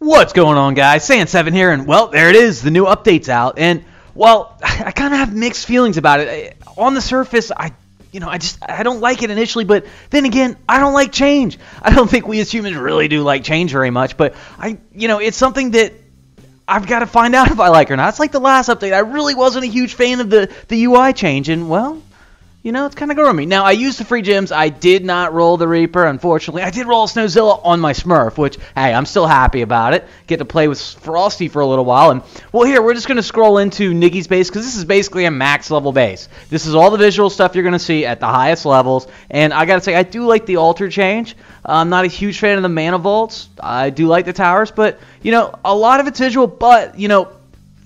What's going on, guys? Sandseven here, and well, there it is. The new update's out, and well, I kind of have mixed feelings about it. On the surface, I don't like it initially, but then again, I don't like change. I don't think we as humans really do like change very much, but it's something that I've got to find out if I like or not. It's like the last update. I really wasn't a huge fan of the UI change, and well, it's kind of growing me. Now, I used the free gems. I did not roll the Reaper, unfortunately. I did roll a Snowzilla on my Smurf, which, hey, I'm still happy about it. Get to play with Frosty for a little while. And, well, here, we're just going to scroll into Niggy's base, because this is basically a max-level base. This is all the visual stuff you're going to see at the highest levels. And I got to say, I do like the altar change. I'm not a huge fan of the mana vaults. I do like the towers, but, a lot of it's visual, but,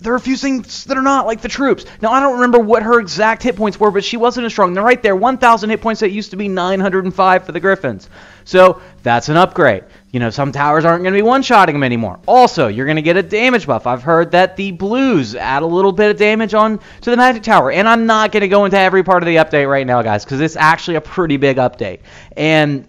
there are a few things that are not, like the troops. Now, I don't remember what her exact hit points were, but she wasn't as strong. They're right there, 1,000 hit points. That used to be 905 for the Griffins. So, that's an upgrade. Some towers aren't going to be one-shotting them anymore. Also, you're going to get a damage buff. I've heard that the blues add a little bit of damage on to the magic tower. And I'm not going to go into every part of the update right now, guys, because it's actually a pretty big update. And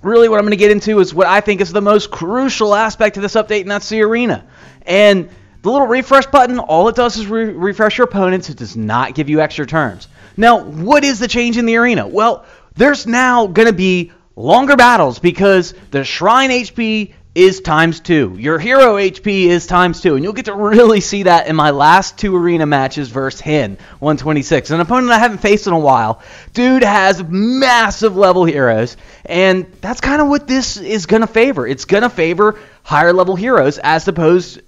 really what I'm going to get into is what I think is the most crucial aspect of this update, and that's the arena. And the little refresh button, all it does is refresh your opponents. It does not give you extra turns. Now, what is the change in the arena? Well, there's now going to be longer battles because the Shrine HP is ×2. Your hero HP is ×2. And you'll get to really see that in my last 2 arena matches versus Hen, 126. An opponent I haven't faced in a while. Dude has massive level heroes. And that's kind of what this is going to favor. It's going to favor higher level heroes as opposed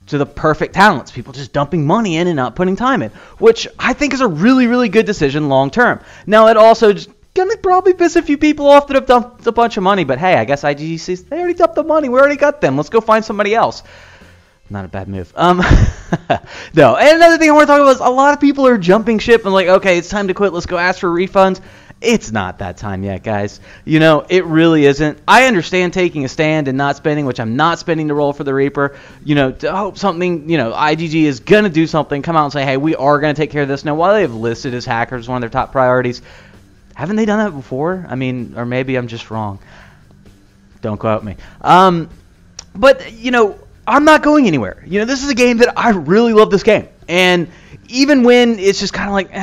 to the perfect talents, people just dumping money in and not putting time in, which I think is a really, really good decision long term. Now, it also just gonna probably piss a few people off that have dumped a bunch of money, but hey, I guess IGG says they already dumped the money, we already got them, let's go find somebody else. Not a bad move. No, and another thing I want to talk about is a lot of people are jumping ship and like, okay, it's time to quit, let's go ask for refunds. It's not that time yet, guys. It really isn't. I understand taking a stand and not spending, which I'm not spending to roll for the Reaper, to hope something, IGG is going to do something, come out and say, hey, we are going to take care of this. Now, while they've listed as hackers one of their top priorities, haven't they done that before? I mean, or maybe I'm just wrong. Don't quote me. But, I'm not going anywhere. This is a game that I really love this game. And even when it's just kind of like,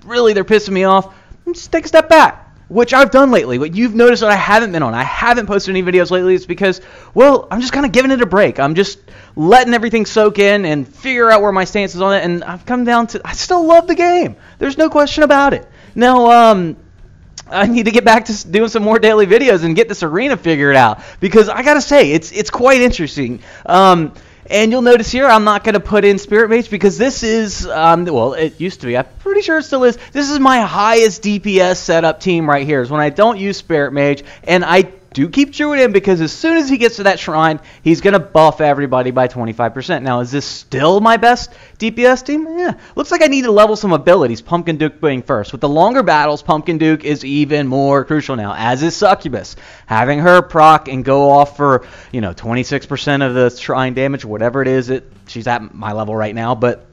really they're pissing me off, just take a step back, which I've done lately. What you've noticed that I haven't been on. I haven't posted any videos lately. It's because, well, I'm just kind of giving it a break. I'm just letting everything soak in and figure out where my stance is on it. And I've come down to, I still love the game. There's no question about it. Now, I need to get back to doing some more daily videos and get this arena figured out. Because I got to say, it's quite interesting. And you'll notice here, I'm not going to put in Spirit Mage because this is, well, it used to be. I'm pretty sure it still is. This is my highest DPS setup team right here, is when I don't use Spirit Mage. And I do keep Druid in because as soon as he gets to that shrine, he's going to buff everybody by 25%. Now, is this still my best DPS team? Yeah. Looks like I need to level some abilities, Pumpkin Duke being first. With the longer battles, Pumpkin Duke is even more crucial now, as is Succubus. Having her proc and go off for, 26% of the shrine damage, whatever it is, she's at my level right now, but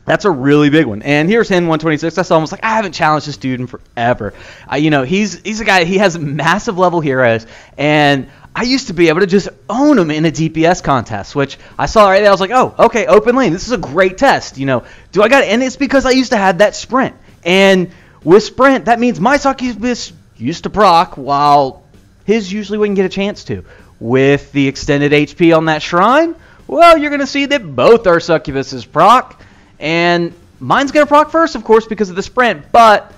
that's a really big one. And here's Hen 126. I saw him, was like, I haven't challenged this dude in forever. He's a guy, he has massive level heroes, and I used to be able to just own him in a DPS contest, which I saw right there. I was like, oh, okay, open lane. This is a great test. Do I got it? And it's because I used to have that sprint. And with sprint, that means my Succubus used to proc, while his usually wouldn't get a chance to. With the extended HP on that shrine, well, you're going to see that both our Succubuses proc. And mine's going to proc first, of course, because of the sprint. But,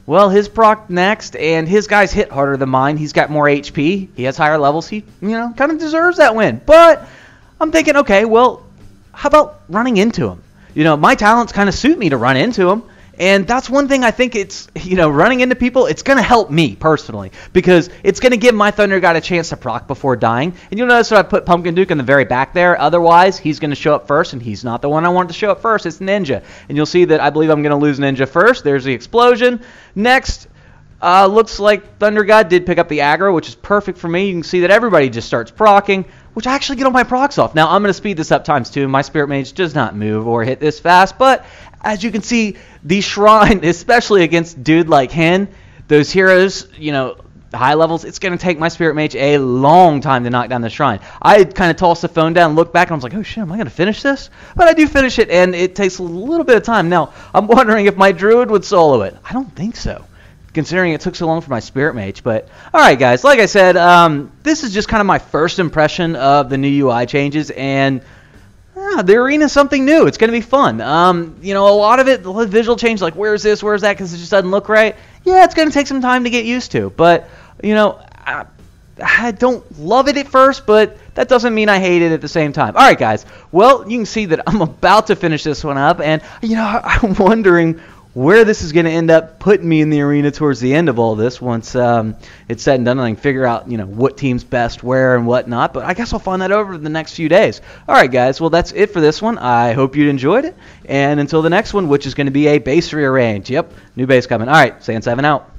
well, his proc next, and his guys hit harder than mine. He's got more HP. He has higher levels. He, kind of deserves that win. But I'm thinking, okay, well, how about running into him? My talents kind of suit me to run into him. And that's one thing I think it's, running into people, it's going to help me personally. Because it's going to give my Thunder God a chance to proc before dying. And you'll notice that I put Pumpkin Duke in the very back there. Otherwise, he's going to show up first, and he's not the one I wanted to show up first. It's Ninja. And you'll see that I believe I'm going to lose Ninja first. There's the explosion. Next, looks like Thunder God did pick up the aggro, which is perfect for me. You can see that everybody just starts procking, which I actually get all my procs off. Now, I'm going to speed this up ×2. My Spirit Mage does not move or hit this fast, but as you can see, the shrine, especially against dude like Hen, those heroes, high levels, it's going to take my Spirit Mage a long time to knock down the shrine. I kind of tossed the phone down, looked back, and I was like, oh shit, am I going to finish this? But I do finish it, and it takes a little bit of time. Now, I'm wondering if my Druid would solo it. I don't think so, considering it took so long for my Spirit Mage. But, alright guys, like I said, this is just kind of my first impression of the new UI changes, and the arena's something new. It's going to be fun. You know, a lot of it, the visual change, like where's this, where's that, because it just doesn't look right. Yeah, it's going to take some time to get used to. But, you know, I don't love it at first, but that doesn't mean I hate it at the same time. All right, guys. Well, you can see that I'm about to finish this one up, and, you know, I'm wondering where this is going to end up putting me in the arena towards the end of all this once it's said and done, and I can figure out, you know, what team's best where and whatnot. But I guess I'll find that over the next few days. All right, guys. Well, that's it for this one. I hope you enjoyed it. And until the next one, which is going to be a base rearrange. Yep, new base coming. All right, Sandseven out.